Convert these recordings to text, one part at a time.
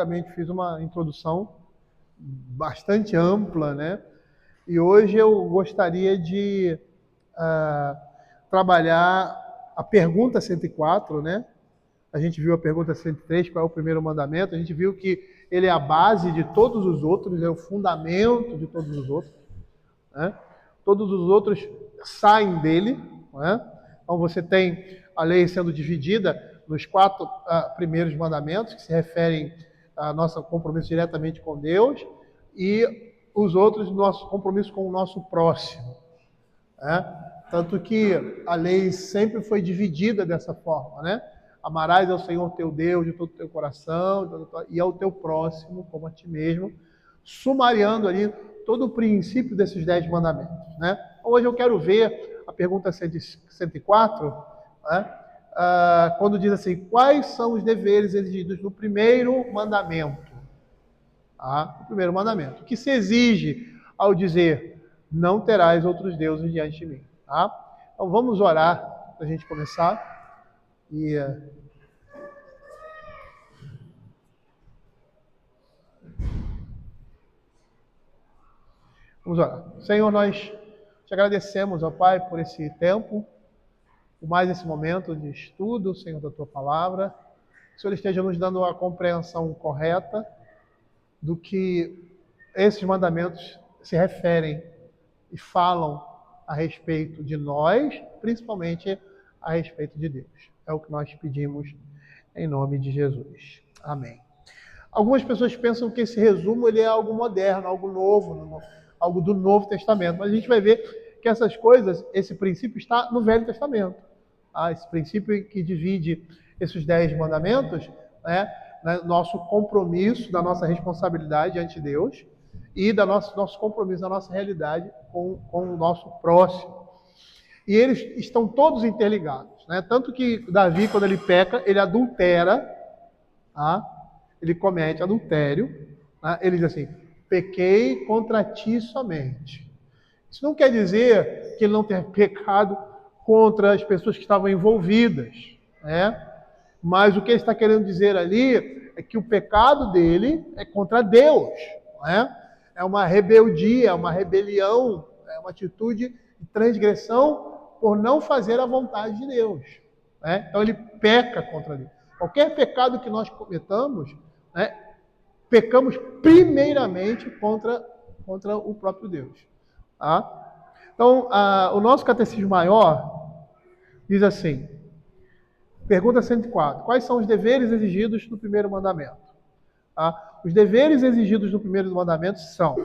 Basicamente fiz uma introdução bastante ampla, né? E hoje eu gostaria de trabalhar a pergunta 104, né? A gente viu a pergunta 103, qual é o primeiro mandamento. A gente viu que ele é a base de todos os outros, é o fundamento de todos os outros, né? Todos os outros saem dele, né? Então você tem a lei sendo dividida nos 4 primeiros mandamentos, que se referem ao nosso compromisso diretamente com Deus, e os outros, nosso compromisso com o nosso próximo, né? Tanto que a lei sempre foi dividida dessa forma, né? Amarás ao Senhor teu Deus de todo o teu coração e ao teu próximo como a ti mesmo, sumariando ali todo o princípio desses 10 mandamentos, né? Hoje eu quero ver a pergunta 104, né? Quando diz assim, quais são os deveres exigidos no primeiro mandamento? O primeiro mandamento. O que se exige ao dizer, não terás outros deuses diante de mim? Então vamos orar para a gente começar. Vamos orar. Senhor, nós te agradecemos, ó Pai, por esse tempo, por mais esse momento de estudo, Senhor, da Tua Palavra. Que o Senhor esteja nos dando a compreensão correta do que esses mandamentos se referem e falam a respeito de nós, principalmente a respeito de Deus. É o que nós pedimos em nome de Jesus. Amém. Algumas pessoas pensam que esse resumo ele é algo moderno, algo novo, algo do Novo Testamento. Mas a gente vai ver que essas coisas, esse princípio está no Velho Testamento. Esse princípio que divide esses 10 mandamentos, né, nosso compromisso, da nossa responsabilidade diante de Deus e do nosso compromisso, da nossa realidade com o nosso próximo. E eles estão todos interligados, né? Tanto que Davi, quando ele peca, ele adultera, ele comete adultério, né? Ele diz assim, pequei contra ti somente. Isso não quer dizer que ele não tenha pecado contra as pessoas que estavam envolvidas, né? Mas o que ele está querendo dizer ali é que o pecado dele é contra Deus, né? É uma rebeldia, é uma rebelião, é uma atitude de transgressão por não fazer a vontade de Deus, né? Então ele peca contra Deus. Qualquer pecado que nós cometamos, né, pecamos primeiramente contra o próprio Deus. Então, o nosso catecismo maior diz assim, pergunta 104, quais são os deveres exigidos no primeiro mandamento? Os deveres exigidos no primeiro mandamento são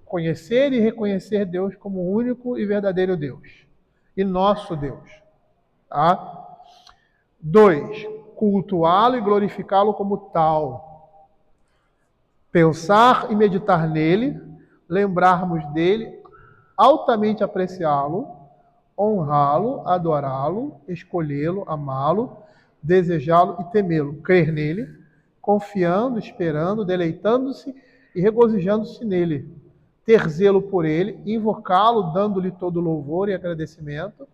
conhecer e reconhecer Deus como o único e verdadeiro Deus e nosso Deus. 2, cultuá-lo e glorificá-lo como tal. Pensar e meditar nele, lembrarmos dele, altamente apreciá-lo, honrá-lo, adorá-lo, escolhê-lo, amá-lo, desejá-lo e temê-lo, crer nele, confiando, esperando, deleitando-se e regozijando-se nele, ter zelo por ele, invocá-lo, dando-lhe todo louvor e agradecimento,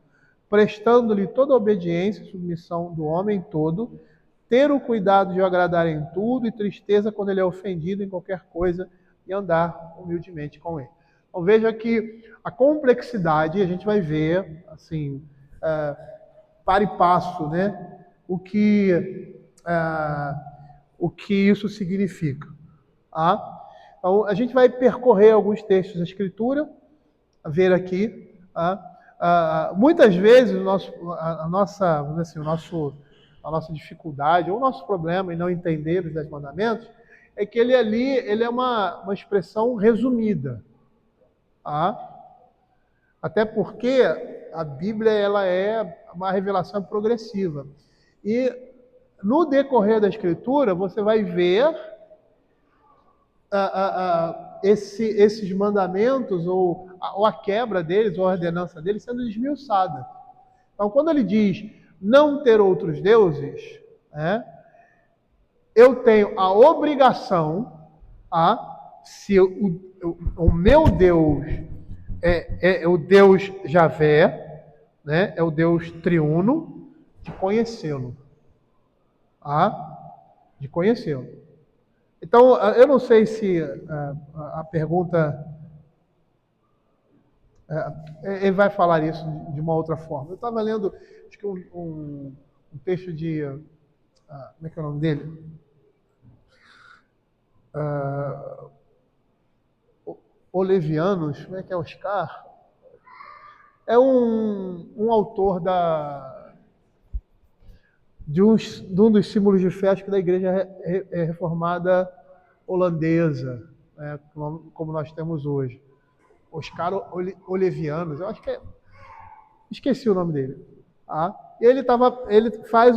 prestando-lhe toda a obediência e submissão do homem todo, ter o cuidado de o agradar em tudo e tristeza quando ele é ofendido em qualquer coisa e andar humildemente com ele. Então veja que a complexidade, a gente vai ver, assim, para e passo, né, o que isso significa. Então a gente vai percorrer alguns textos da Escritura, ver aqui, muitas vezes a nossa dificuldade ou o nosso problema em não entender os 10 mandamentos é que ele é uma expressão resumida. Até porque a Bíblia ela é uma revelação progressiva. E no decorrer da Escritura você vai ver esses mandamentos ou a quebra deles, ou a ordenança deles sendo desmiuçada. Então, quando ele diz não ter outros deuses, né, eu tenho a obrigação, se o meu Deus é o Deus Javé, né, é o Deus triuno, de conhecê-lo. De conhecê-lo. Então, eu não sei se a pergunta... ele vai falar isso de uma outra forma. Eu estava lendo, acho que um texto de... como é que é o nome dele? Olevianos, como é que é, Oscar? É um autor de um dos símbolos de fé, acho que da igreja reformada holandesa, né, como nós temos hoje. Oscar Olevianos, eu acho que é... Esqueci o nome dele. E ele faz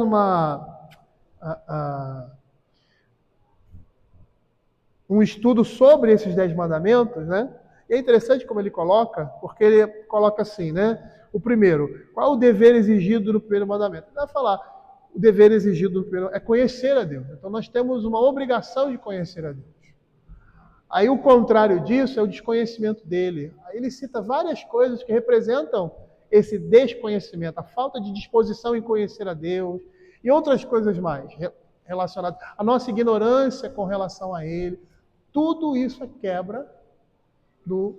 um estudo sobre esses 10 mandamentos, né? E é interessante como ele coloca, porque ele coloca assim, né? O primeiro, qual é o dever exigido no primeiro mandamento? Ele vai falar, o dever exigido no primeiro é conhecer a Deus. Então nós temos uma obrigação de conhecer a Deus. Aí o contrário disso é o desconhecimento dele. Aí ele cita várias coisas que representam esse desconhecimento, a falta de disposição em conhecer a Deus e outras coisas mais relacionadas. A nossa ignorância com relação a Ele. Tudo isso é quebra do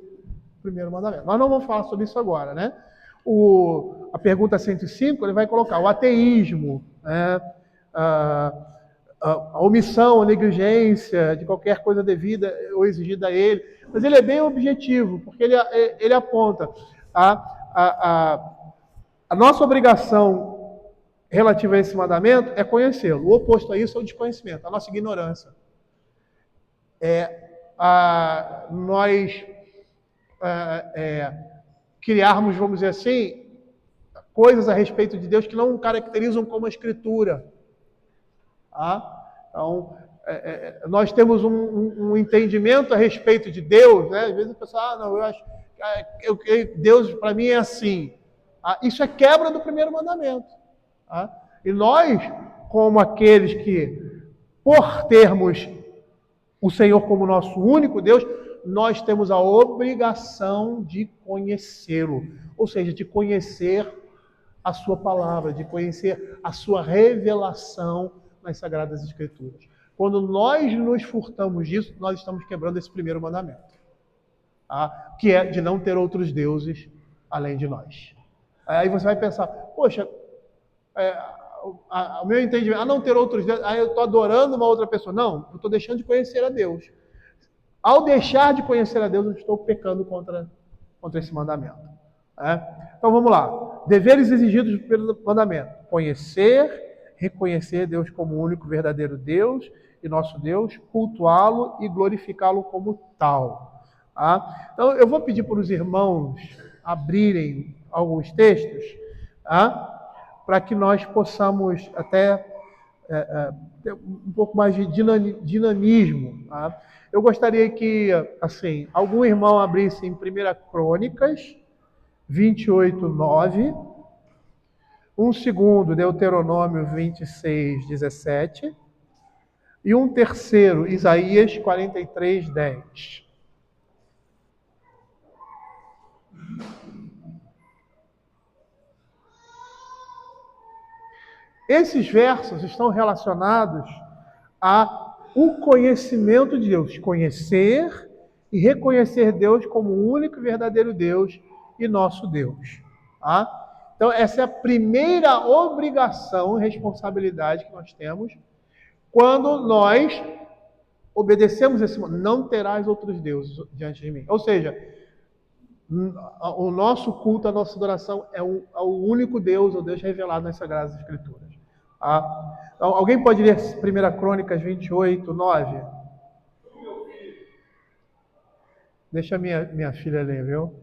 primeiro mandamento. Nós não vamos falar sobre isso agora, né? A pergunta 105, ele vai colocar o ateísmo, né? A omissão, a negligência de qualquer coisa devida ou exigida a ele. Mas ele é bem objetivo, porque ele aponta a nossa obrigação relativa a esse mandamento é conhecê-lo. O oposto a isso é o desconhecimento, a nossa ignorância. Nós criarmos, vamos dizer assim, coisas a respeito de Deus que não caracterizam como a Escritura. Então, nós temos um entendimento a respeito de Deus, né? Às vezes a pessoa, não, eu acho que Deus para mim é assim. Isso é quebra do primeiro mandamento. E nós, como aqueles que, por termos o Senhor como nosso único Deus, nós temos a obrigação de conhecê-lo. Ou seja, de conhecer a sua palavra, de conhecer a sua revelação nas Sagradas Escrituras. Quando nós nos furtamos disso, nós estamos quebrando esse primeiro mandamento, que é de não ter outros deuses além de nós. Aí você vai pensar, poxa, o meu entendimento, não ter outros deuses, eu estou adorando uma outra pessoa. Não, eu estou deixando de conhecer a Deus. Ao deixar de conhecer a Deus, eu estou pecando contra esse mandamento. Então vamos lá. Deveres exigidos pelo mandamento: conhecer, reconhecer Deus como o único verdadeiro Deus e nosso Deus, cultuá-lo e glorificá-lo como tal. Então eu vou pedir para os irmãos abrirem alguns textos, para que nós possamos até ter um pouco mais de dinamismo. Eu gostaria que, assim, algum irmão abrisse em 1 Crônicas 28, 9. Um segundo, Deuteronômio 26, 17. E um terceiro, Isaías 43, 10. Esses versos estão relacionados ao conhecimento de Deus. Conhecer e reconhecer Deus como o único e verdadeiro Deus e nosso Deus. Então, essa é a primeira obrigação e responsabilidade que nós temos quando nós obedecemos esse mandamento. Não terás outros deuses diante de mim. Ou seja, o nosso culto, a nossa adoração é ao único Deus, o Deus revelado nas Sagradas Escrituras. Então, alguém pode ler 1 Crônicas 28, 9? Deixa minha filha ler, viu?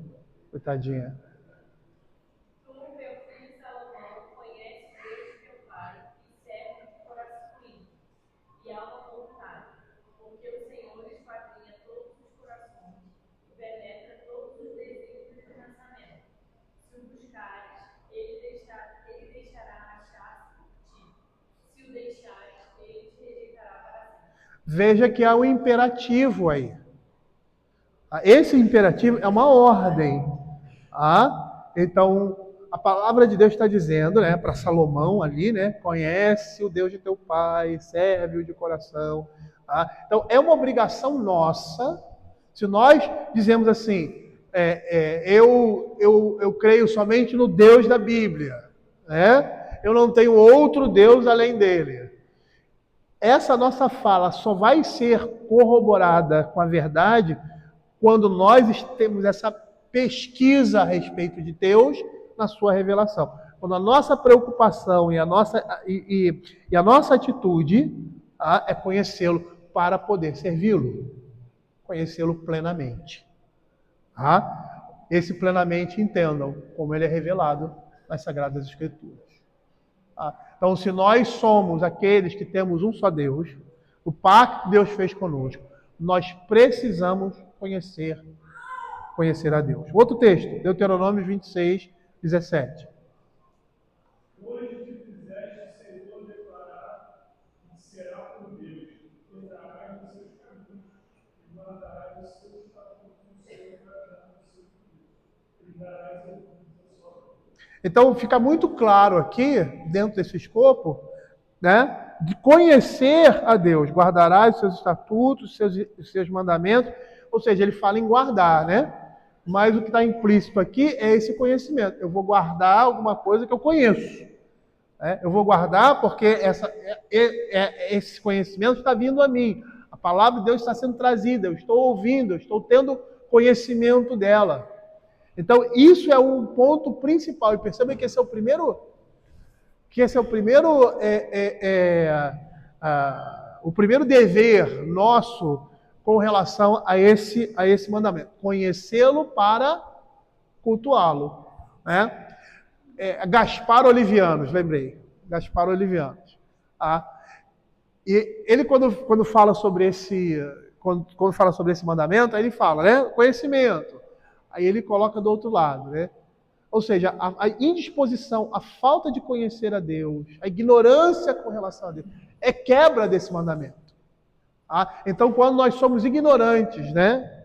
Coitadinha. Tu, meu filho Salomão, conhece Deus teu Pai e serve de coração limpo e alma voluntária, porque o Senhor esquadrinha todos os corações e penetra todos os desígnios do pensamento. Se o buscares, ele deixará achar-se por ti. Se o deixares, ele te rejeitará para sempre. Veja que há um imperativo aí. Esse imperativo é uma ordem. Então, a palavra de Deus está dizendo, né, para Salomão ali, né, conhece o Deus de teu pai, serve-o de coração. Tá? Então, é uma obrigação nossa, se nós dizemos assim, eu creio somente no Deus da Bíblia, né? Eu não tenho outro Deus além dele. Essa nossa fala só vai ser corroborada com a verdade quando nós temos essa pesquisa a respeito de Deus na sua revelação. Quando a nossa preocupação e a nossa atitude é conhecê-lo para poder servi-lo, conhecê-lo plenamente. Esse plenamente entendam como ele é revelado nas Sagradas Escrituras. Então, se nós somos aqueles que temos um só Deus, o pacto que Deus fez conosco, nós precisamos conhecer a Deus. Outro texto, Deuteronômio 26, 17. Hoje te fizeste, Senhor, declarar que será por Deus, andarás nos seus caminhos, e guardarás os seus estatutos, o Senhor guardará os seus filhos, e darás a sua vida. Então, fica muito claro aqui, dentro desse escopo, né, de conhecer a Deus. Guardarás os seus estatutos, os seus mandamentos, ou seja, ele fala em guardar, né? Mas o que está implícito aqui é esse conhecimento. Eu vou guardar alguma coisa que eu conheço. Eu vou guardar porque esse conhecimento está vindo a mim. A palavra de Deus está sendo trazida, eu estou ouvindo, eu estou tendo conhecimento dela. Então, isso é um ponto principal. E perceba que esse é o primeiro o primeiro dever nosso com relação a esse mandamento. Conhecê-lo para cultuá-lo. Né? Gaspar Olivianos, lembrei. Gaspar Olivianos. E ele, quando fala sobre quando fala sobre esse mandamento, aí ele fala, né? Conhecimento. Aí ele coloca do outro lado, né? Ou seja, a indisposição, a falta de conhecer a Deus, a ignorância com relação a Deus, é quebra desse mandamento. Então, quando nós somos ignorantes, né?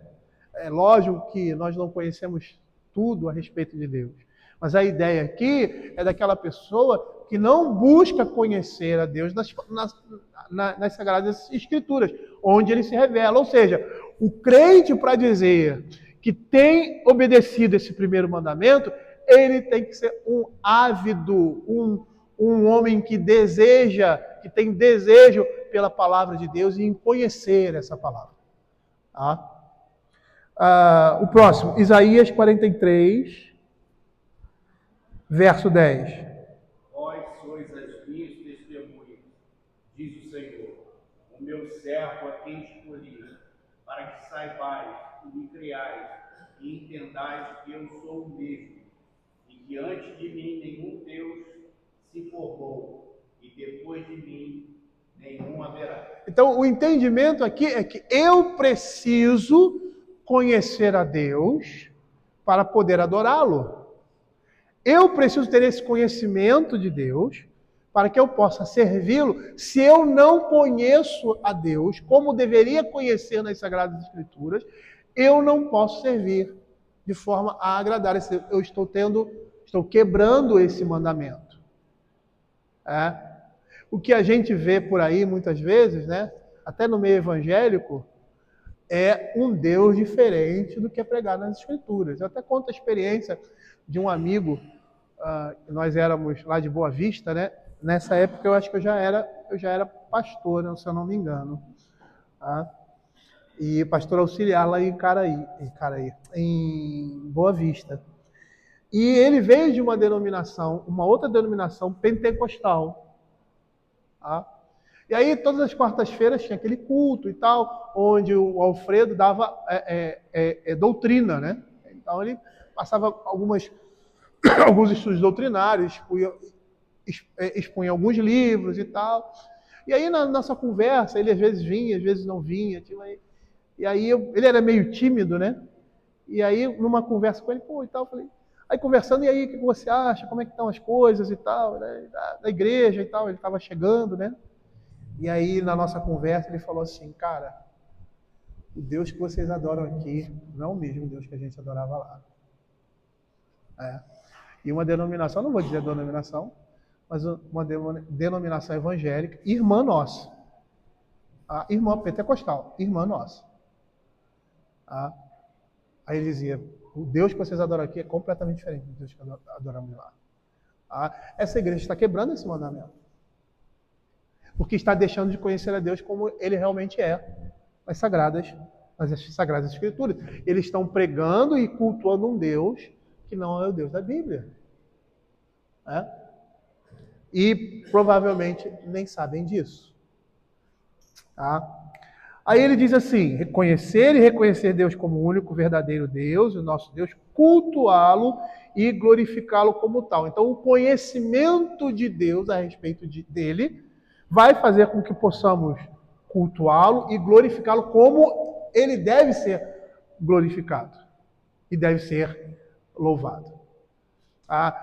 É lógico que nós não conhecemos tudo a respeito de Deus. Mas a ideia aqui é daquela pessoa que não busca conhecer a Deus nas Sagradas Escrituras, onde ele se revela. Ou seja, o crente, para dizer que tem obedecido esse primeiro mandamento, ele tem que ser um ávido, um homem que tem desejo pela palavra de Deus e em conhecer essa palavra. O próximo, Isaías 43, verso 10. Vós sois as minhas testemunhas, diz o Senhor, o meu servo a quem escolhi, para que saibais e me criais e entendais que eu sou o mesmo, e que antes de mim nenhum Deus se formou, e depois de mim nenhum haverá. Então, o entendimento aqui é que eu preciso conhecer a Deus para poder adorá-lo. Eu preciso ter esse conhecimento de Deus para que eu possa servi-lo. Se eu não conheço a Deus como deveria conhecer nas Sagradas Escrituras, eu não posso servir de forma a agradar. Eu estou quebrando esse mandamento. O que a gente vê por aí muitas vezes, né, até no meio evangélico, é um Deus diferente do que é pregado nas Escrituras. Eu até conto a experiência de um amigo, nós éramos lá de Boa Vista, né? Nessa época eu acho que eu já era pastor, né, se eu não me engano. E pastor auxiliar lá em Caraí, em Boa Vista. E ele veio de uma outra denominação pentecostal. E aí, todas as quartas-feiras tinha aquele culto e tal, onde o Alfredo dava doutrina, né? Então ele passava alguns estudos doutrinários, expunha alguns livros e tal. E aí, na nossa conversa, ele às vezes vinha, às vezes não vinha. E aí, ele era meio tímido, né? E aí, numa conversa com ele, e tal, eu falei... Aí conversando, e aí, o que você acha? Como é que estão as coisas e tal, né? Da igreja e tal, ele estava chegando, né? E aí, na nossa conversa, ele falou assim, cara, o Deus que vocês adoram aqui não é o mesmo Deus que a gente adorava lá. E uma denominação, não vou dizer denominação, mas uma denominação evangélica, irmã nossa. A irmã pentecostal, irmã nossa. Aí ele dizia, o Deus que vocês adoram aqui é completamente diferente do Deus que adoramos lá. Essa igreja está quebrando esse mandamento. Porque está deixando de conhecer a Deus como Ele realmente é. Nas Sagradas Escrituras. Eles estão pregando e cultuando um Deus que não é o Deus da Bíblia. E provavelmente nem sabem disso. Aí ele diz assim, reconhecer Deus como o único verdadeiro Deus, o nosso Deus, cultuá-lo e glorificá-lo como tal. Então o conhecimento de Deus a respeito dele vai fazer com que possamos cultuá-lo e glorificá-lo como ele deve ser glorificado e deve ser louvado.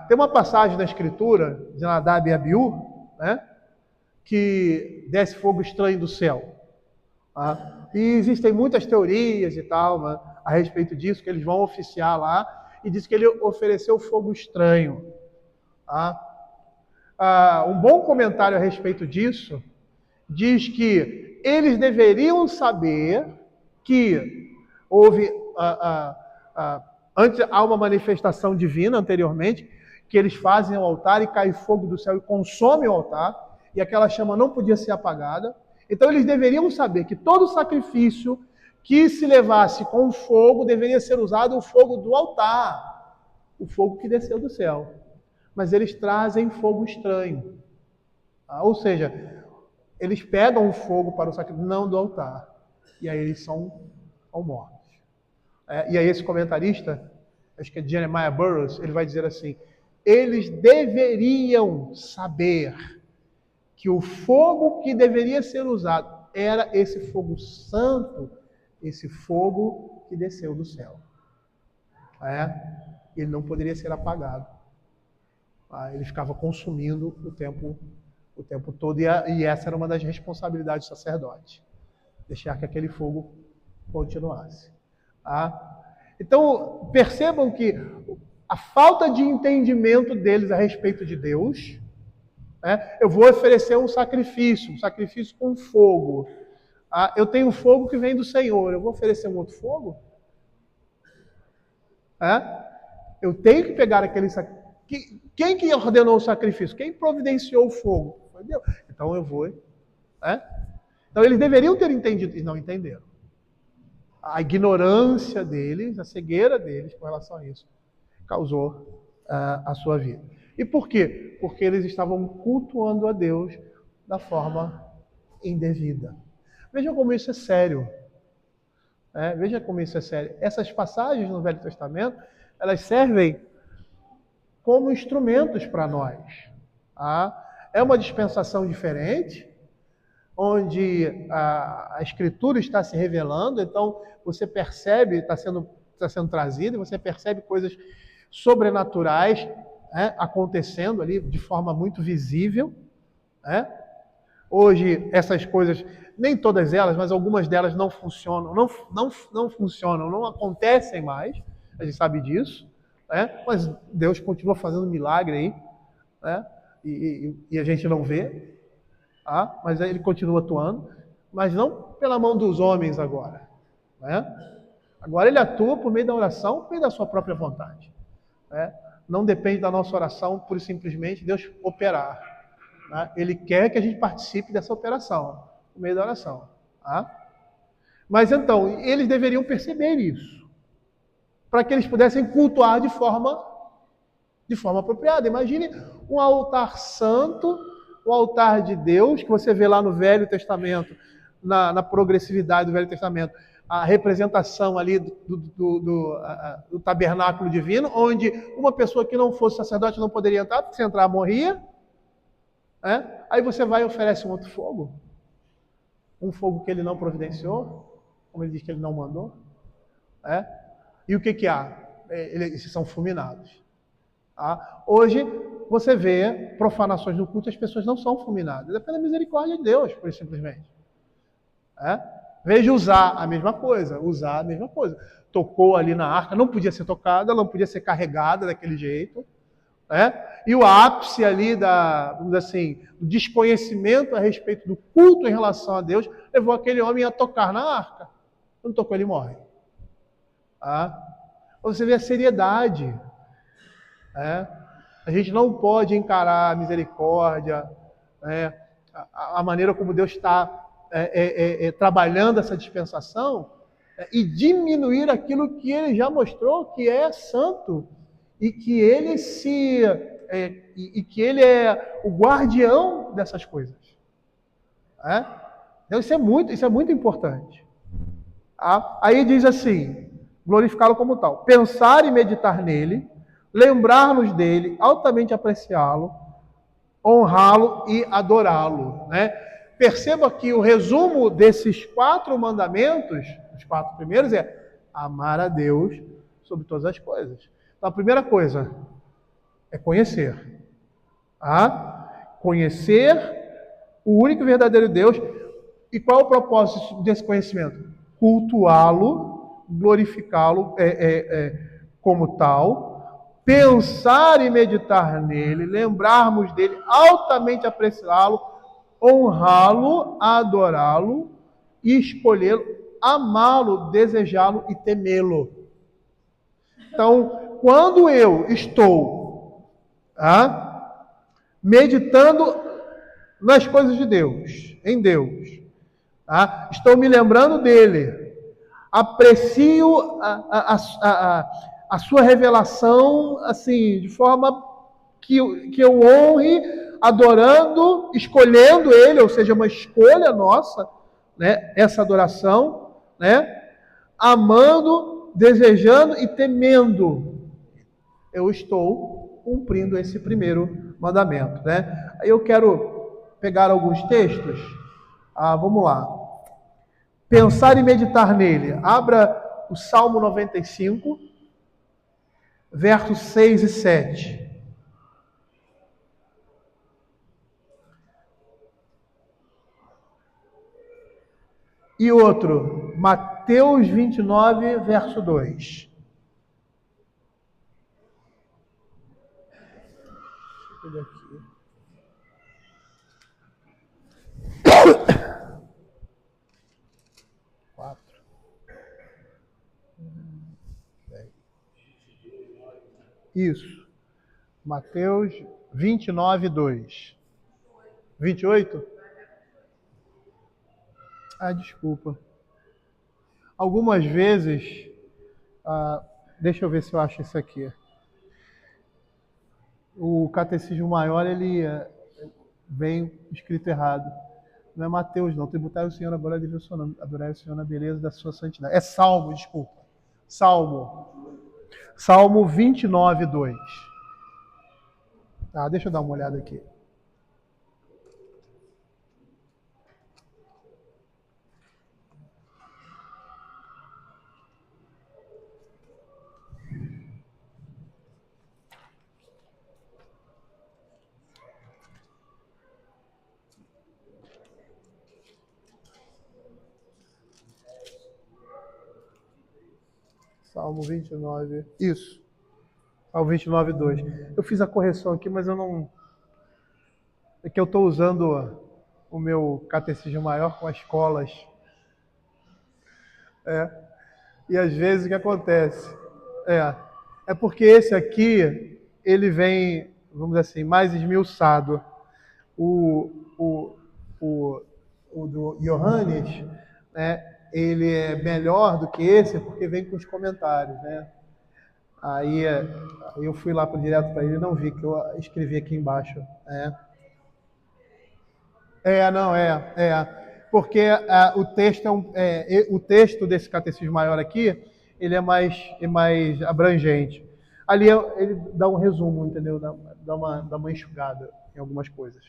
Tem uma passagem na Escritura de Nadab e Abiú, que desce fogo estranho do céu. E existem muitas teorias e tal, a respeito disso, que eles vão oficiar lá, e diz que ele ofereceu fogo estranho. Um bom comentário a respeito disso diz que eles deveriam saber que houve antes há uma manifestação divina anteriormente, que eles fazem o altar e cai fogo do céu e consome o altar, e aquela chama não podia ser apagada. Então eles deveriam saber que todo sacrifício que se levasse com fogo deveria ser usado o fogo do altar, o fogo que desceu do céu. Mas eles trazem fogo estranho. Ou seja, eles pegam o fogo para o sacrifício, não do altar. E aí eles são mortos. E aí esse comentarista, acho que é Jeremiah Burroughs, ele vai dizer assim, eles deveriam saber que o fogo que deveria ser usado era esse fogo santo, esse fogo que desceu do céu. Ele não poderia ser apagado. Ele ficava consumindo o tempo todo, e essa era uma das responsabilidades do sacerdote, deixar que aquele fogo continuasse. Então, percebam que a falta de entendimento deles a respeito de Deus, eu vou oferecer um sacrifício com fogo. Eu tenho fogo que vem do Senhor, eu vou oferecer um outro fogo? Eu tenho que pegar aquele sacrifício. Quem que ordenou o sacrifício? Quem providenciou o fogo? Foi Deus. Então eu vou. Então eles deveriam ter entendido, e não entenderam. A ignorância deles, a cegueira deles com relação a isso, causou a sua vida. E por quê? Porque eles estavam cultuando a Deus da forma indevida. Vejam como isso é sério. Veja como isso é sério. Essas passagens no Velho Testamento, elas servem como instrumentos para nós. É uma dispensação diferente, onde a Escritura está se revelando, então você percebe, está sendo trazido, você percebe coisas sobrenaturais acontecendo ali de forma muito visível. Hoje, essas coisas, nem todas elas, mas algumas delas não funcionam, não funcionam, não acontecem mais, a gente sabe disso, mas Deus continua fazendo milagre aí, e a gente não vê, mas Ele continua atuando, mas não pela mão dos homens agora. Agora Ele atua por meio da oração, por meio da sua própria vontade. Não depende da nossa oração, pura e simplesmente Deus operar. Ele quer que a gente participe dessa operação, por meio da oração. Mas então, eles deveriam perceber isso, para que eles pudessem cultuar de forma apropriada. Imagine um altar santo, o altar de Deus, que você vê lá no Velho Testamento, na progressividade do Velho Testamento, a representação ali do tabernáculo divino, onde uma pessoa que não fosse sacerdote não poderia entrar, porque se entrar morria. Aí você vai e oferece um outro fogo, um fogo que ele não providenciou, como ele diz que ele não mandou. E o que há? Eles são fulminados. Hoje você vê profanações no culto, as pessoas não são fulminadas, é pela misericórdia de Deus, por simplesmente. Veja usar a mesma coisa. Tocou ali na arca, não podia ser tocada, não podia ser carregada daquele jeito. E o ápice ali vamos dizer assim, do desconhecimento a respeito do culto em relação a Deus levou aquele homem a tocar na arca. Quando tocou, ele morre. Você vê a seriedade. A gente não pode encarar a misericórdia, a maneira como Deus está trabalhando essa dispensação e diminuir aquilo que Ele já mostrou que é santo e que Ele que Ele é o guardião dessas coisas. Então isso é muito importante. Aí diz assim, glorificá-lo como tal, pensar e meditar nele, lembrar-nos dele, altamente apreciá-lo, honrá-lo e adorá-lo. Perceba que o resumo desses 4 mandamentos, os 4 primeiros, é amar a Deus sobre todas as coisas. Então, a primeira coisa é conhecer. Conhecer o único e verdadeiro Deus. E qual é o propósito desse conhecimento? Cultuá-lo, glorificá-lo como tal, pensar e meditar nele, lembrarmos dele, altamente apreciá-lo, honrá-lo, adorá-lo, escolhê-lo, amá-lo, desejá-lo e temê-lo. Então, quando eu estou meditando nas coisas de Deus, em Deus, estou me lembrando dele, aprecio a sua revelação assim, de forma que eu honre, adorando, escolhendo ele, ou seja, uma escolha nossa, essa adoração, amando, desejando e temendo. Eu estou cumprindo esse primeiro mandamento. Aí eu quero pegar alguns textos. Vamos lá. Pensar e meditar nele. Abra o Salmo 95, versos 6 e 7. E outro, Mateus 29, verso 2. Deixa eu aqui. Isso. Mateus 29, 2. 28? Desculpa. Algumas vezes, deixa eu ver se eu acho isso aqui. O Catecismo Maior, ele vem escrito errado. Não é Mateus, não. Tributai o Senhor agora de seu nome. Adorai o Senhor na beleza da sua santidade. É Salmo, desculpa. Salmo 29, 2. Deixa eu dar uma olhada aqui. Salmo 29. Isso. Salmo 29, 2. Eu fiz a correção aqui, mas eu não... É que eu estou usando o meu Catecismo Maior com as escolas. E às vezes o que acontece? É porque esse aqui, ele vem, vamos dizer assim, mais esmiuçado. O do Johannes, ele é melhor do que esse porque vem com os comentários, Aí eu fui lá direto para ele e não vi que eu escrevi aqui embaixo. Porque o texto desse Catecismo Maior aqui, ele é mais abrangente. Ali ele dá um resumo, entendeu? Dá uma enxugada em algumas coisas.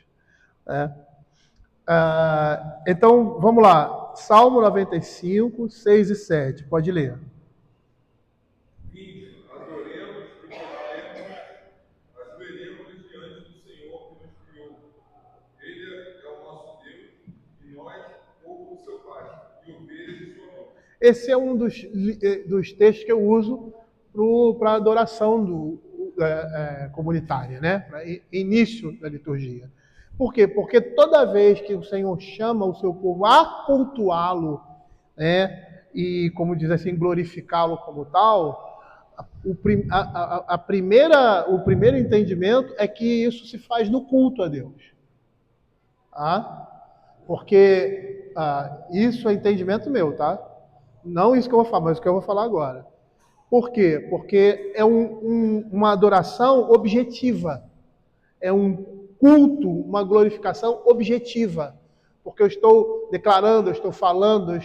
Então, vamos lá. Salmo 95, 6 e 7. Pode ler. Adoremos e cantemos, ajoelhemos diante do Senhor que nos criou. Ele é o nosso Deus e nós, povo do seu Pai, e ovelhas de sua mão. Esse é um dos textos que eu uso para adoração, comunitária, né? Para início da liturgia. Por quê? Porque toda vez que o Senhor chama o seu povo a cultuá-lo, né? E, como diz assim, glorificá-lo como tal, o primeiro entendimento é que isso se faz no culto a Deus. Tá? Porque isso é entendimento meu, tá? Não isso que eu vou falar, mas o que eu vou falar agora. Por quê? Porque é uma adoração objetiva. É um culto, uma glorificação objetiva. Porque eu estou declarando, eu estou falando, eu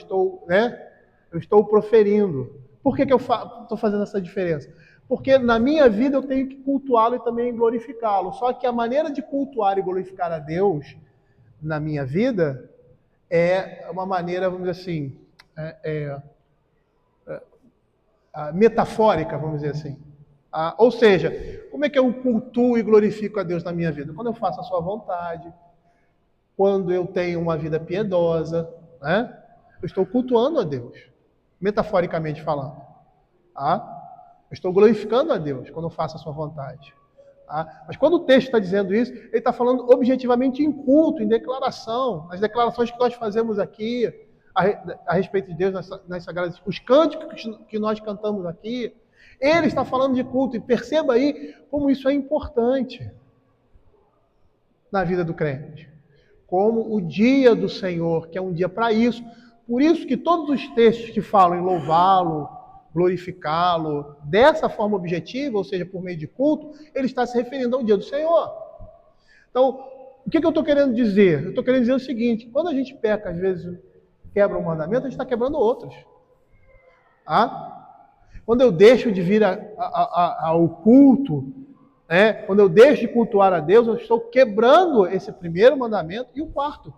estou proferindo. Por que eu estou fazendo essa diferença? Porque na minha vida eu tenho que cultuá-lo e também glorificá-lo. Só que a maneira de cultuar e glorificar a Deus na minha vida é uma maneira, vamos dizer assim, metafórica, vamos dizer assim. Ou seja, como é que eu cultuo e glorifico a Deus na minha vida? Quando eu faço a sua vontade, quando eu tenho uma vida piedosa, né? Eu estou cultuando a Deus, metaforicamente falando. Eu estou glorificando a Deus quando eu faço a sua vontade. Mas quando o texto está dizendo isso, ele está falando objetivamente em culto, em declaração, nas declarações que nós fazemos aqui a respeito de Deus nas Sagradas, os cânticos que nós cantamos aqui. Ele está falando de culto, e perceba aí como isso é importante na vida do crente. Como o dia do Senhor, que é um dia para isso. Por isso que todos os textos que falam em louvá-lo, glorificá-lo, dessa forma objetiva, ou seja, por meio de culto, ele está se referindo ao dia do Senhor. Então, o que eu estou querendo dizer? Eu estou querendo dizer o seguinte: quando a gente peca, às vezes, quebra um mandamento, a gente está quebrando outros. Quando eu deixo de vir ao culto, quando eu deixo de cultuar a Deus, eu estou quebrando esse primeiro mandamento e o quarto.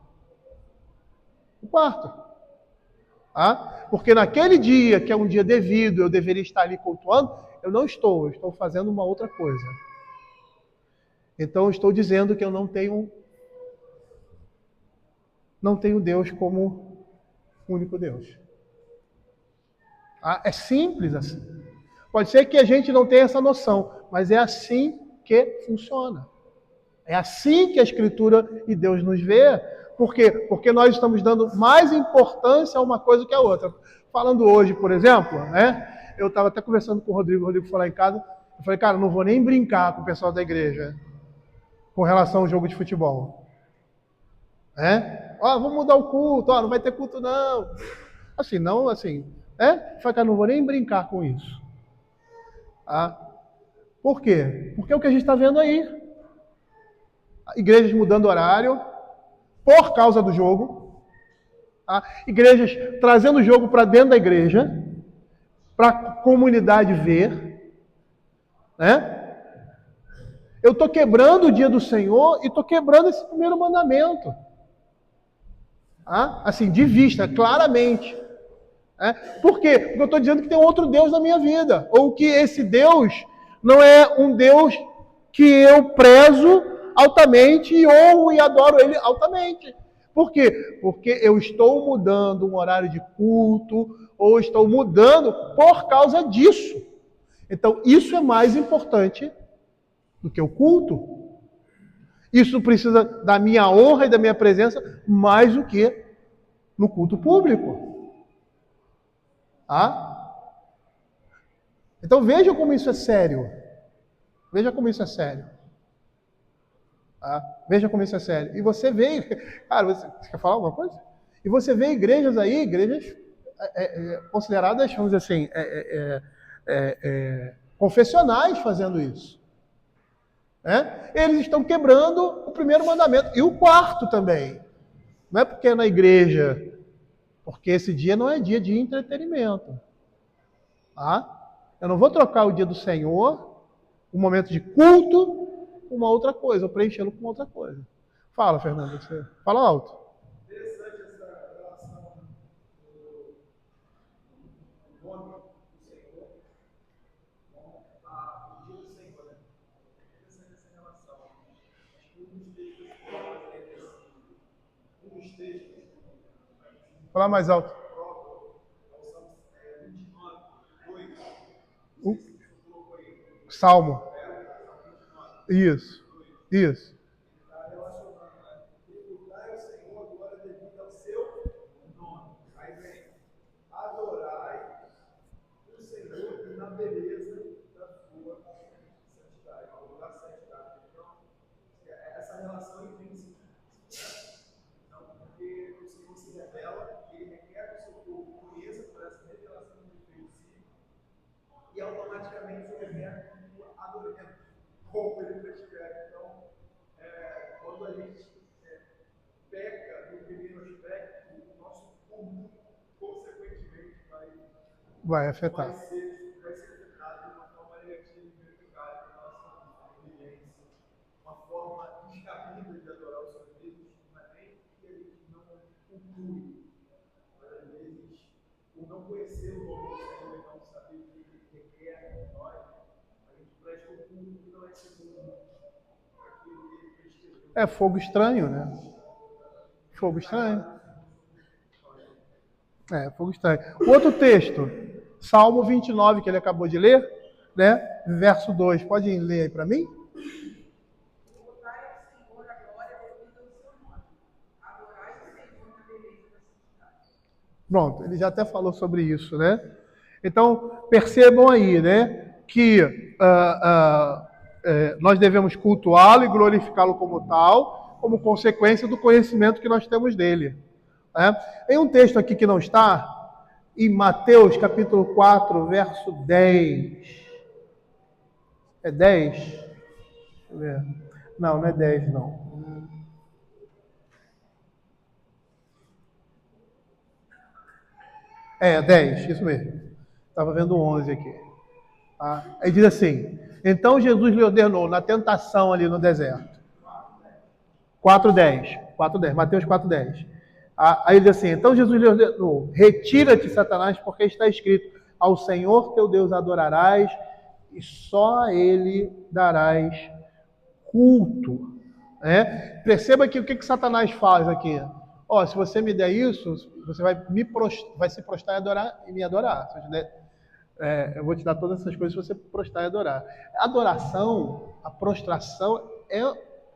Porque naquele dia, que é um dia devido, eu deveria estar ali cultuando, eu estou fazendo uma outra coisa. Então eu estou dizendo que eu não tenho Deus como único Deus. É simples assim. Pode ser que a gente não tenha essa noção, mas é assim que funciona. É assim que a Escritura e Deus nos vê. Por quê? Porque nós estamos dando mais importância a uma coisa que a outra. Falando hoje, por exemplo, eu estava até conversando com o Rodrigo foi lá em casa, eu falei, cara, não vou nem brincar com o pessoal da igreja com relação ao jogo de futebol. Vamos mudar o culto, não vai ter culto não. Assim, não, assim, falei, cara, não vou nem brincar com isso. Por quê? Porque é o que a gente está vendo aí. Igrejas mudando horário por causa do jogo. Igrejas trazendo o jogo para dentro da igreja, para a comunidade ver. Eu estou quebrando o dia do Senhor e estou quebrando esse primeiro mandamento. Assim, de vista, claramente. Por quê? Porque eu estou dizendo que tem outro Deus na minha vida. Ou que esse Deus não é um Deus que eu prezo altamente e honro e adoro ele altamente. Por quê? Porque eu estou mudando um horário de culto, ou estou mudando por causa disso. Então, isso é mais importante do que o culto. Isso precisa da minha honra e da minha presença mais do que no culto público. Então veja como isso é sério. Veja como isso é sério. Veja como isso é sério. E você vê, cara, você quer falar alguma coisa? E você vê igrejas aí, igrejas consideradas, vamos dizer assim, confessionais fazendo isso. Eles estão quebrando o primeiro mandamento. E o quarto também. Não é porque é na igreja, porque esse dia não é dia de entretenimento. Eu não vou trocar o dia do Senhor, um momento de culto, com uma outra coisa, ou preenchê-lo com outra coisa. Fala, Fernando, você fala alto. Interessante essa relação do nome do Senhor com o dia do Senhor, né? Interessante essa relação. Acho que um dos textos. Fala mais alto. Salmo. Isso. Isso. Está relacionado a tributar ao Senhor agora devido ao seu nome. Aí vem, adorai o Senhor na beleza da sua santidade, ou da santidade. Então, essa relação intrínseca. Então, porque o Senhor se revela, ele requer que o seu povo conheça por essa revelação que ele fez de si, e automaticamente se revela adorando como ele praticar. Então, quando a gente peca no primeiro aspecto, o nosso comum, consequentemente, Vai afetar. vai ser afetado de uma forma negativa e prejudicada em nossa vivência, uma forma descabida de adorar o Senhor Deus, não é nem que a gente não conclui, mas às vezes, por não conhecer o nome do Senhor e não saber o que ele requer de nós, a gente presta o culto que não é segundo aquilo que ele prescreveu. É fogo estranho, né? Fogo estranho. Fogo estranho. O outro texto, Salmo 29, que ele acabou de ler, né? Verso 2. Pode ler aí para mim? Tributai ao Senhor a glória devida ao seu nome. Adorai o Senhor na beleza da santidade. Pronto, ele já até falou sobre isso, né? Então, percebam aí, né? Que nós devemos cultuá-lo e glorificá-lo como tal, como consequência do conhecimento que nós temos dele. Né? Tem um texto aqui que não está, em Mateus capítulo 4, verso 10. É 10? Deixa eu ver. Não é 10, não. É 10, isso mesmo. Estava vendo 11 aqui. Aí diz assim: então Jesus lhe ordenou na tentação ali no deserto. 4:10. Mateus 4:10. Aí diz assim: então Jesus lhe ordenou: retira-te, Satanás, porque está escrito: ao Senhor teu Deus adorarás e só a Ele darás culto. Perceba que o que Satanás faz aqui? Se você me der isso, você vai se prostrar e me adorar. Se eu te der, eu vou te dar todas essas coisas se você prostrar e adorar. A adoração, a prostração é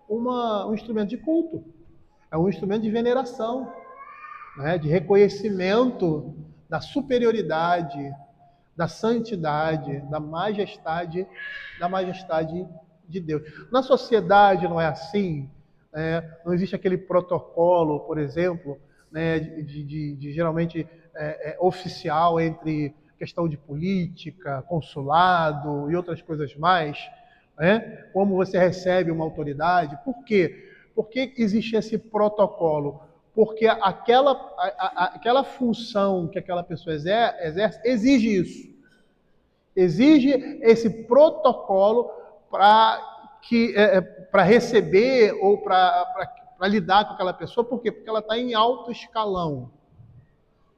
um instrumento de culto. É um instrumento de veneração, né? De reconhecimento da superioridade, da santidade, da majestade de Deus. Na sociedade não é assim. Não existe aquele protocolo, por exemplo, né, de geralmente oficial entre questão de política, consulado e outras coisas mais, né? Como você recebe uma autoridade. Por quê? Por que existe esse protocolo? Porque aquela função que aquela pessoa exerce exige isso. Exige esse protocolo para receber ou para lidar com aquela pessoa. Por quê? Porque ela está em alto escalão,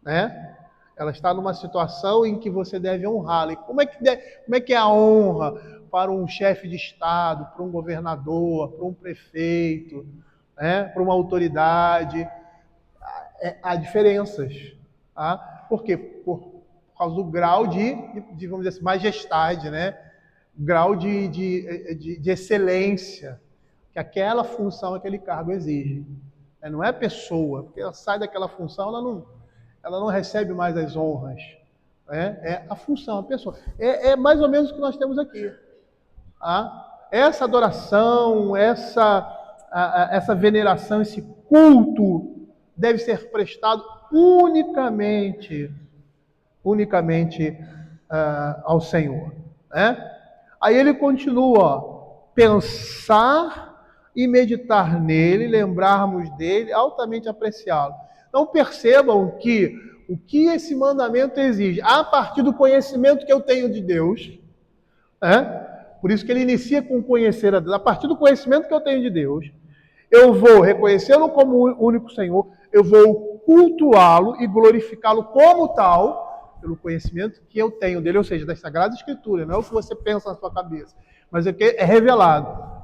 né? Ela está numa situação em que você deve honrá-la. E como é que é a honra para um chefe de Estado, para um governador, para um prefeito, né? Para uma autoridade? Há diferenças. Tá? Por quê? Por causa do grau de vamos dizer assim, majestade, né? Grau de excelência que aquela função, aquele cargo exige. Não é a pessoa, porque ela sai daquela função, ela não recebe mais as honras. É a função, a pessoa. É mais ou menos o que nós temos aqui. Tá? Essa adoração, essa veneração, esse culto deve ser prestado unicamente ao Senhor. Né? Aí ele continua: pensar e meditar nele, lembrarmos dele, altamente apreciá-lo. Então percebam que o que esse mandamento exige, a partir do conhecimento que eu tenho de Deus, por isso que ele inicia com conhecer a Deus, a partir do conhecimento que eu tenho de Deus, eu vou reconhecê-lo como único Senhor, eu vou cultuá-lo e glorificá-lo como tal, pelo conhecimento que eu tenho dele, ou seja, das Sagradas Escrituras, não é o que você pensa na sua cabeça, mas é que é revelado.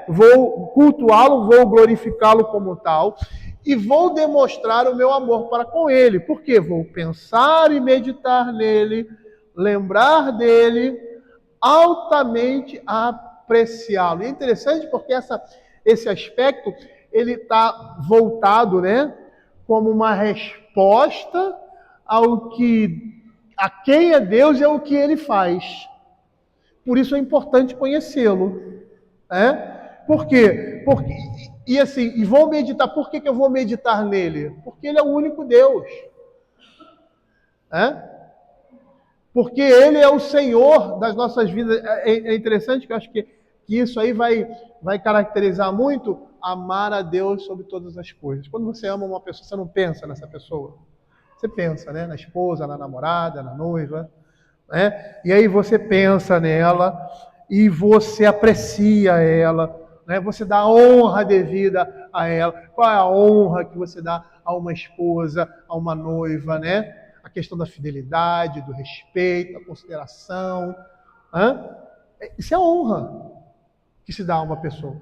Vou cultuá-lo, vou glorificá-lo como tal, e vou demonstrar o meu amor para com ele. Por quê? Vou pensar e meditar nele, lembrar dele, altamente apreciá-lo. apreciá-lo. E é interessante porque esse aspecto, ele está voltado, né, como uma resposta a quem é Deus e ao que ele faz. Por isso é importante conhecê-lo. Por quê? E vou meditar. Por que eu vou meditar nele? Porque ele é o único Deus. Porque ele é o Senhor das nossas vidas. É interessante que eu acho que isso aí vai caracterizar muito amar a Deus sobre todas as coisas. Quando você ama uma pessoa, você não pensa nessa pessoa. Você pensa, né? Na esposa, na namorada, na noiva. Né? E aí você pensa nela e você aprecia ela. Né? Você dá honra devida a ela. Qual é a honra que você dá a uma esposa, a uma noiva, né? A questão da fidelidade, do respeito, da consideração. Isso é honra que se dá a uma pessoa.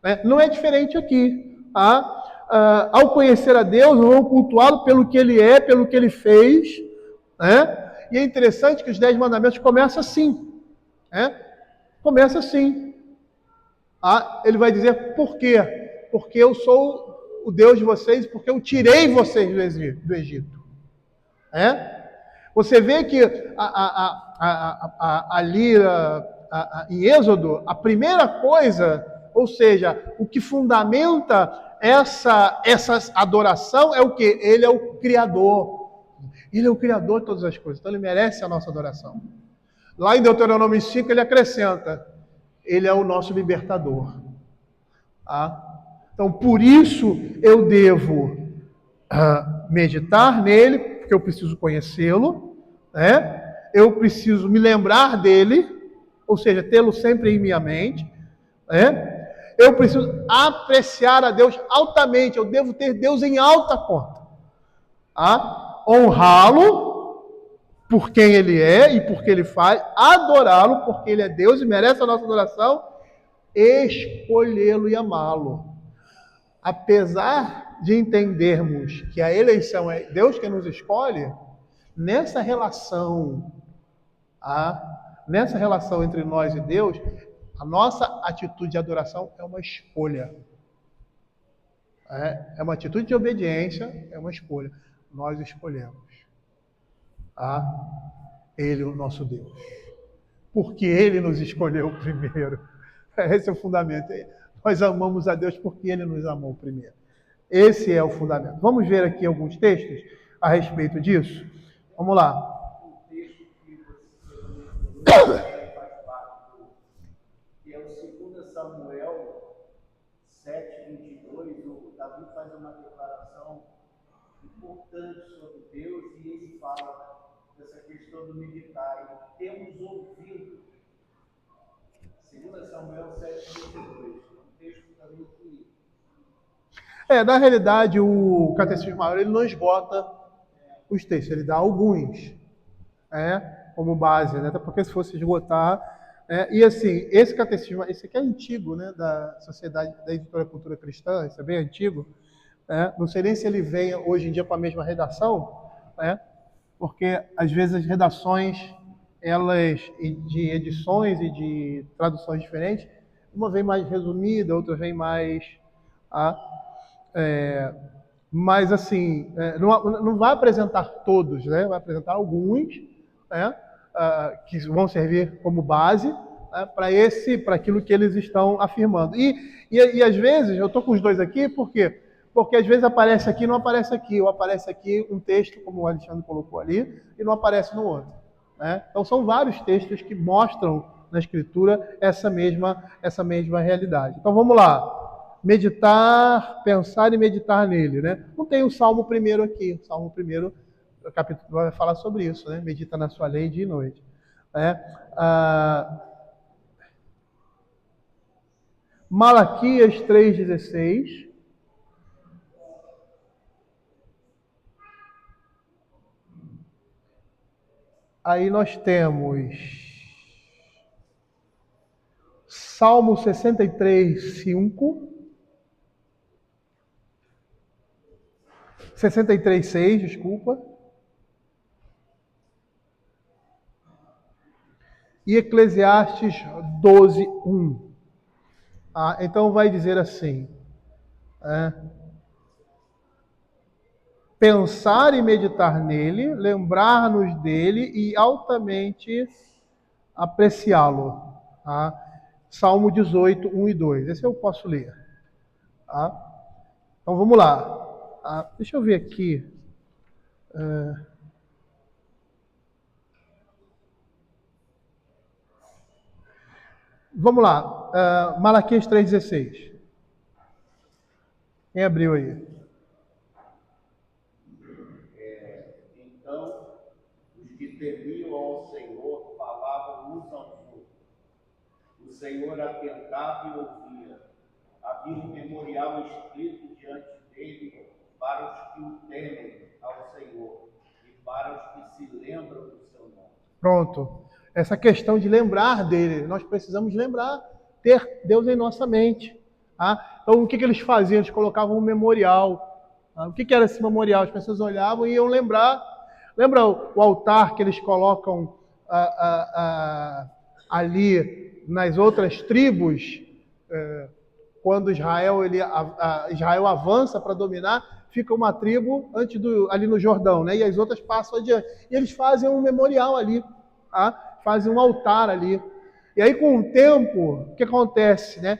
Né? Não é diferente aqui. Ao conhecer a Deus, vamos cultuá-lo pelo que ele é, pelo que ele fez. Né? E é interessante que os 10 mandamentos começam assim. Começa assim. Ele vai dizer por quê? Porque eu sou o Deus de vocês, porque eu tirei vocês do Egito. Você vê que ali em Êxodo, a primeira coisa, ou seja, o que fundamenta essa adoração é o quê? Ele é o Criador. Ele é o Criador de todas as coisas, então ele merece a nossa adoração. Lá em Deuteronômio 5 ele acrescenta, ele é o nosso libertador. Então por isso eu devo meditar nele, porque eu preciso conhecê-lo, né? Eu preciso me lembrar dele, ou seja, tê-lo sempre em minha mente, né? Eu preciso apreciar a Deus altamente, eu devo ter Deus em alta conta. Honrá-lo por quem ele é e por que ele faz, adorá-lo porque ele é Deus e merece a nossa adoração, escolhê-lo e amá-lo. Apesar de entendermos que a eleição é Deus que nos escolhe, nessa relação entre nós e Deus, a nossa atitude de adoração é uma escolha. É uma atitude de obediência, é uma escolha. Nós escolhemos Ele, o nosso Deus. Porque Ele nos escolheu primeiro. Esse é o fundamento. Nós amamos a Deus porque Ele nos amou primeiro. Esse é o fundamento. Vamos ver aqui alguns textos a respeito disso? Vamos lá. O texto que você faz parte que é o 2 Samuel 7:22, o Davi faz uma declaração importante sobre Deus e ele fala dessa questão do meditar. E temos ouvido. 2 Samuel 7:22, um texto também que... Na realidade, o Catecismo Maior ele não esgota os textos, ele dá alguns, como base, né? Até porque se fosse esgotar... E assim, esse catecismo, esse aqui é antigo, né? Da Sociedade da Editora Cultura Cristã, esse é bem antigo. Não sei nem se ele vem hoje em dia com a mesma redação, porque às vezes as redações, elas de edições e de traduções diferentes, uma vem mais resumida, outra vem mais... mas assim, não vai apresentar todos, né? Vai apresentar alguns, que vão servir como base para aquilo que eles estão afirmando. E às vezes, eu estou com os dois aqui, por quê? Porque às vezes aparece aqui e não aparece aqui, ou aparece aqui um texto, como o Alexandre colocou ali, e não aparece no outro. Então são vários textos que mostram na Escritura essa mesma realidade. Então vamos lá. Meditar, pensar e meditar nele, né? Não tem o Salmo 1 aqui. O Salmo 1, o capítulo vai falar sobre isso, né? Medita na sua lei dia e noite. Malaquias 3,16. Aí nós temos Salmo 63:5. 63:6, desculpa. e Eclesiastes 12:1. Então vai dizer assim, pensar e meditar nele, lembrar-nos dele e altamente apreciá-lo. Tá? Salmo 18, 1 e 2. Esse eu posso ler. Tá? Então vamos lá. Deixa eu ver aqui. Vamos lá. Malaquias 3,16. Quem abriu aí? Então, os que temiam ao Senhor falavam uns aos outros. O Senhor atentava e ouvia. Havia um memorial escrito diante dele para os que o temem ao Senhor e para os que se lembram do seu nome. Pronto. Essa questão de lembrar dele, nós precisamos lembrar, ter Deus em nossa mente. Tá? Então, o que eles faziam? Eles colocavam um memorial. Tá? O que era esse memorial? As pessoas olhavam e iam lembrar. Lembra o altar que eles colocam ali nas outras tribos? Quando Israel avança para dominar, fica uma tribo ali no Jordão, né? E as outras passam adiante. E eles fazem um memorial ali, tá? Fazem um altar ali. E aí, com o tempo, o que acontece, né?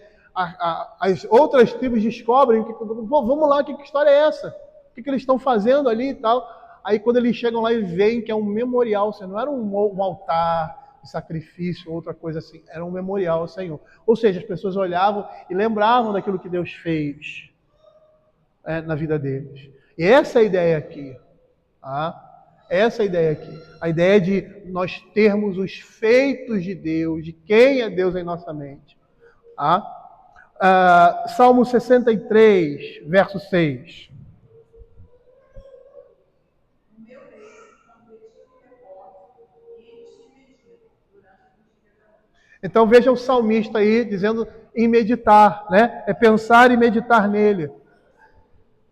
As outras tribos descobrem, vamos lá, que história é essa? O que eles estão fazendo ali e tal? Aí, quando eles chegam lá, eles veem que é um memorial, não era um altar de sacrifício, outra coisa assim, era um memorial ao Senhor. Ou seja, as pessoas olhavam e lembravam daquilo que Deus fez na vida deles. E essa é a ideia aqui. Tá? Essa é a ideia aqui. A ideia de nós termos os feitos de Deus, de quem é Deus em nossa mente. Tá? Salmo 63, verso 6. Então veja o salmista aí dizendo em meditar, né? É pensar e meditar nele.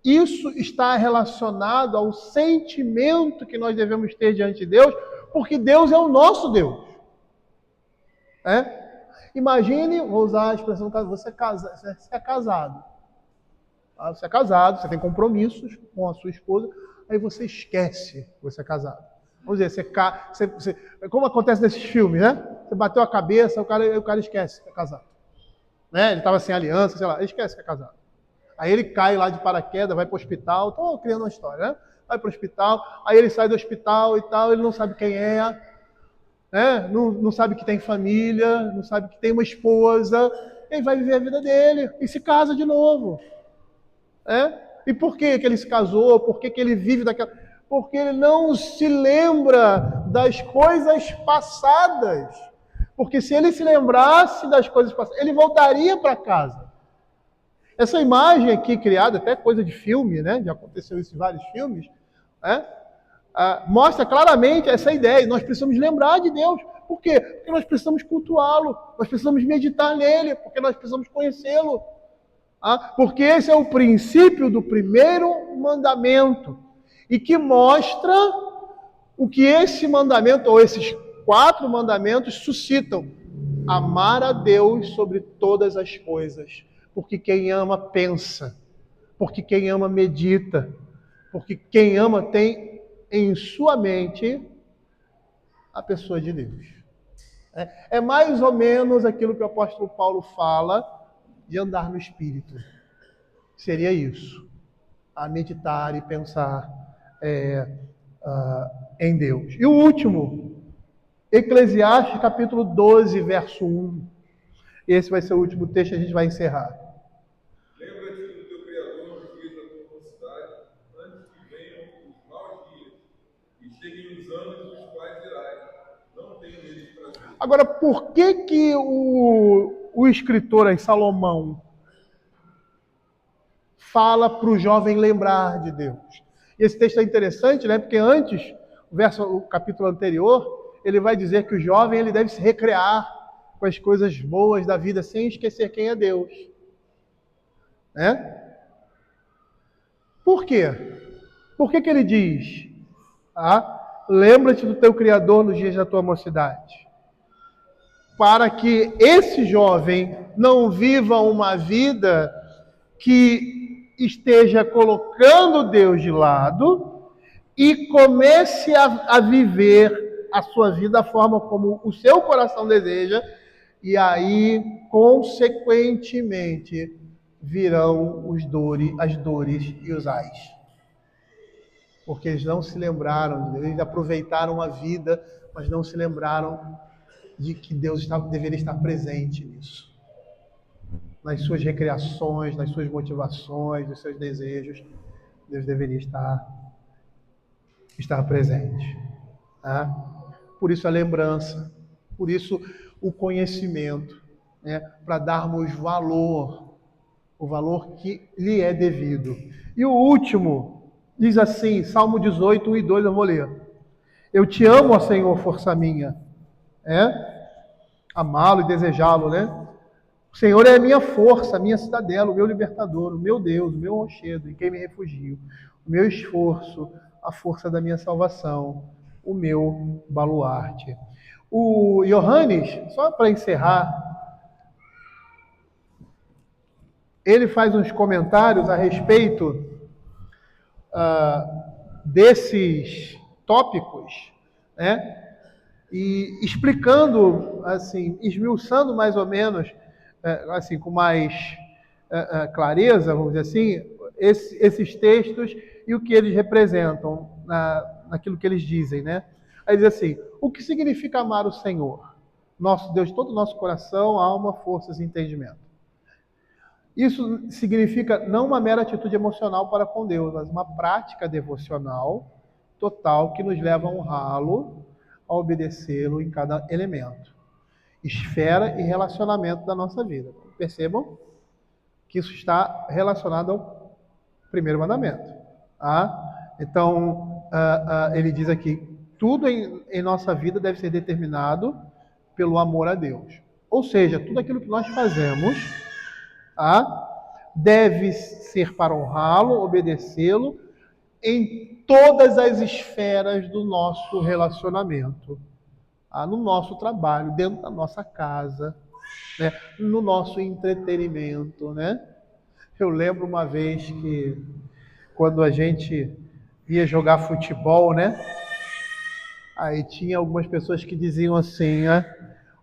Isso está relacionado ao sentimento que nós devemos ter diante de Deus, porque Deus é o nosso Deus. Imagine, vou usar a expressão, você é casado. Você é casado, você tem compromissos com a sua esposa, aí você esquece que você é casado. Vamos dizer, como acontece nesses filmes, né? Você bateu a cabeça, o cara esquece que é casado. Né? Ele estava sem aliança, sei lá, ele esquece que é casado. Aí ele cai lá de paraquedas, vai para o hospital, estou criando uma história, né? Vai para o hospital, aí ele sai do hospital e tal, ele não sabe quem é, né? Não sabe que tem família, não sabe que tem uma esposa, ele vai viver a vida dele e se casa de novo. E por que ele se casou? Por que ele vive daquela... Porque ele não se lembra das coisas passadas. Porque se ele se lembrasse das coisas passadas, ele voltaria para casa. Essa imagem aqui criada, até coisa de filme, né? Já aconteceu isso em vários filmes, mostra claramente essa ideia. Nós precisamos lembrar de Deus. Por quê? Porque nós precisamos cultuá-lo, nós precisamos meditar nele, porque nós precisamos conhecê-lo. Porque esse é o princípio do primeiro mandamento. E que mostra o que esse mandamento, ou esses 4 mandamentos, suscitam. Amar a Deus sobre todas as coisas. Porque quem ama, pensa. Porque quem ama, medita. Porque quem ama tem em sua mente a pessoa de Deus. É mais ou menos aquilo que o apóstolo Paulo fala de andar no Espírito. Seria isso. A meditar e pensar em Deus. E o último, Eclesiastes capítulo 12, verso 1. Esse vai ser o último texto, a gente vai encerrar. Lembra-te do teu Criador nos dias da tua mocidade, antes que venham os maus dias, e cheguem os anos dos quais dirás, não tenho neles prazer. Agora, por que o escritor aí, Salomão, fala para o jovem lembrar de Deus? E esse texto é interessante, né? Porque antes, o capítulo anterior, ele vai dizer que o jovem ele deve se recrear com as coisas boas da vida, sem esquecer quem é Deus. Por quê? Por que ele diz? Lembra-te do teu Criador nos dias da tua mocidade. para que esse jovem não viva uma vida que esteja colocando Deus de lado e comece a viver a sua vida da forma como o seu coração deseja, e aí, consequentemente, virão as dores e os ais. Porque eles não se lembraram de Deus, eles aproveitaram a vida, mas não se lembraram de que Deus deveria estar presente nisso. Nas suas recreações, nas suas motivações, nos seus desejos, Deus deveria estar presente. Tá? Por isso a lembrança, por isso o conhecimento, né? Para darmos valor, o valor que lhe é devido. E o último, diz assim, Salmo 18, 1 e 2, eu vou ler. Eu te amo, ó Senhor, força minha. Amá-lo e desejá-lo, né? O Senhor é a minha força, a minha cidadela, o meu libertador, o meu Deus, o meu rochedo, em quem me refugio, o meu esforço, a força da minha salvação, o meu baluarte. O Johannes, só para encerrar, ele faz uns comentários a respeito desses tópicos, né? E explicando, assim, esmiuçando mais ou menos, assim, com mais clareza, vamos dizer assim, esses textos e o que eles representam naquilo que eles dizem, né? Aí diz assim, o que significa amar o Senhor? Nosso Deus, todo o nosso coração, alma, forças e entendimento. Isso significa não uma mera atitude emocional para com Deus, mas uma prática devocional total que nos leva a honrá-lo, a obedecê-lo em cada elemento, esfera e relacionamento da nossa vida. Percebam que isso está relacionado ao primeiro mandamento. Tá? Então, ele diz aqui, tudo em nossa vida deve ser determinado pelo amor a Deus. Ou seja, tudo aquilo que nós fazemos deve ser para honrá-lo, obedecê-lo, em todas as esferas do nosso relacionamento. No nosso trabalho, dentro da nossa casa, né? No nosso entretenimento, né? Eu lembro uma vez que, quando a gente ia jogar futebol, né? Aí tinha algumas pessoas que diziam assim, né?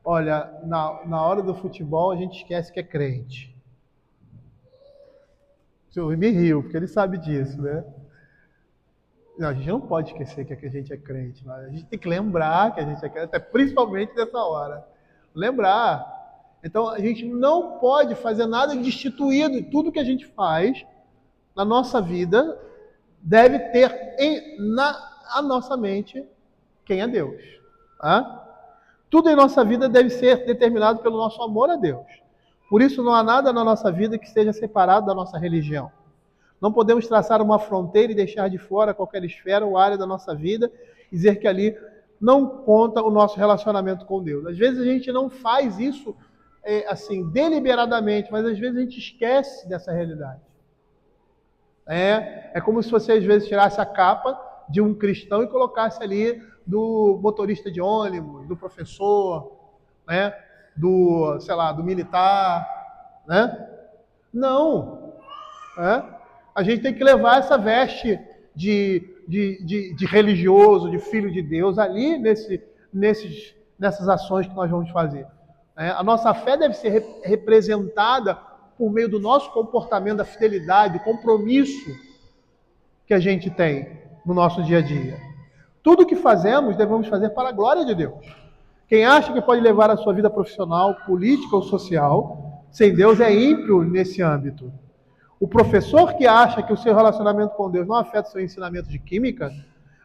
Olha, na hora do futebol a gente esquece que é crente. Eu me rio, porque ele sabe disso, né? Não, a gente não pode esquecer que a gente é crente. Mas a gente tem que lembrar que a gente é crente, principalmente nessa hora. Lembrar. Então, a gente não pode fazer nada destituído. E tudo que a gente faz na nossa vida deve ter a nossa mente quem é Deus. Tá? Tudo em nossa vida deve ser determinado pelo nosso amor a Deus. Por isso, não há nada na nossa vida que esteja separado da nossa religião. Não podemos traçar uma fronteira e deixar de fora qualquer esfera ou área da nossa vida e dizer que ali não conta o nosso relacionamento com Deus. Às vezes a gente não faz isso assim, deliberadamente, mas às vezes a gente esquece dessa realidade. É como se você às vezes tirasse a capa de um cristão e colocasse ali do motorista de ônibus, do professor, né? do militar, né? Não. A gente tem que levar essa veste de religioso, de filho de Deus ali nessas ações que nós vamos fazer. A nossa fé deve ser representada por meio do nosso comportamento, da fidelidade, do compromisso que a gente tem no nosso dia a dia. Tudo que fazemos, devemos fazer para a glória de Deus. Quem acha que pode levar a sua vida profissional, política ou social sem Deus é ímpio nesse âmbito. O professor que acha que o seu relacionamento com Deus não afeta o seu ensinamento de química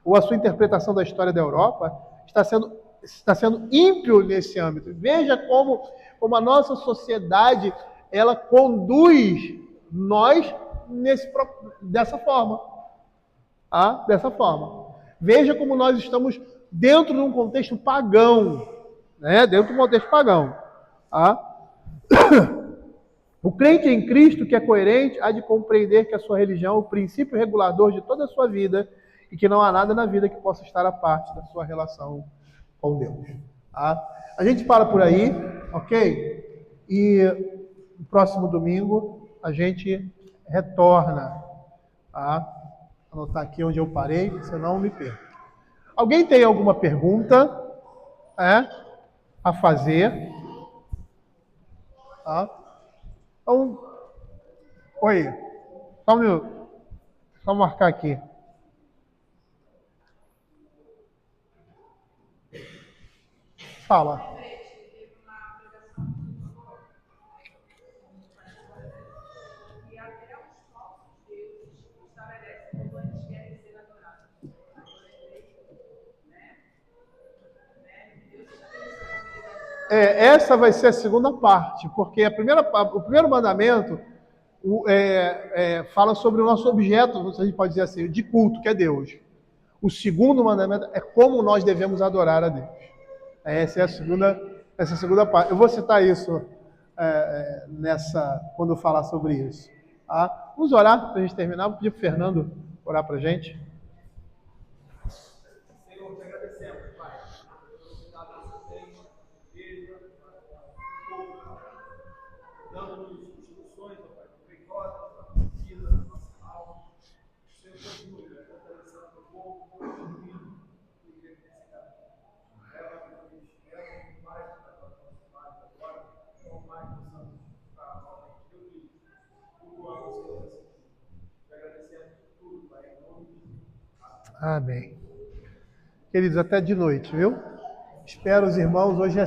ou a sua interpretação da história da Europa está sendo ímpio nesse âmbito. Veja como a nossa sociedade ela conduz nós dessa forma. Dessa forma. Veja como nós estamos dentro de um contexto pagão. Né? Dentro de um contexto pagão. O crente em Cristo que é coerente há de compreender que a sua religião é o princípio regulador de toda a sua vida e que não há nada na vida que possa estar à parte da sua relação com Deus. Tá? A gente para por aí, ok? E no próximo domingo a gente retorna. Tá? Vou anotar aqui onde eu parei, senão eu me perco. Alguém tem alguma pergunta a fazer? Tá? Então, oi, só um minuto. Só marcar aqui. Fala. E até os falsos deuses estabelecem como eles querem ser adorados. Essa vai ser a segunda parte, porque o primeiro mandamento fala sobre o nosso objeto, a gente pode dizer assim, de culto, que é Deus. O segundo mandamento é como nós devemos adorar a Deus. Essa é a segunda parte. Eu vou citar isso quando eu falar sobre isso. Tá? Vamos orar para a gente terminar. Vou pedir para o Fernando orar para a gente. Senhor, te agradecemos, Pai, pelo cuidado dessa igreja, dando-nos instruções, Pai, proveitosas para a nossa vida, para a nossa alma. Senhor, continue fortalecendo o povo, contribuindo e crescendo. Leva-nos mais para a nossa parte agora, não mais possamos ficar novamente reunidos, cultuando o Senhor nesse dia. Te agradecemos por tudo, Pai, em nome de Jesus. Amém. Queridos, até de noite, viu? Espero os irmãos. Hoje é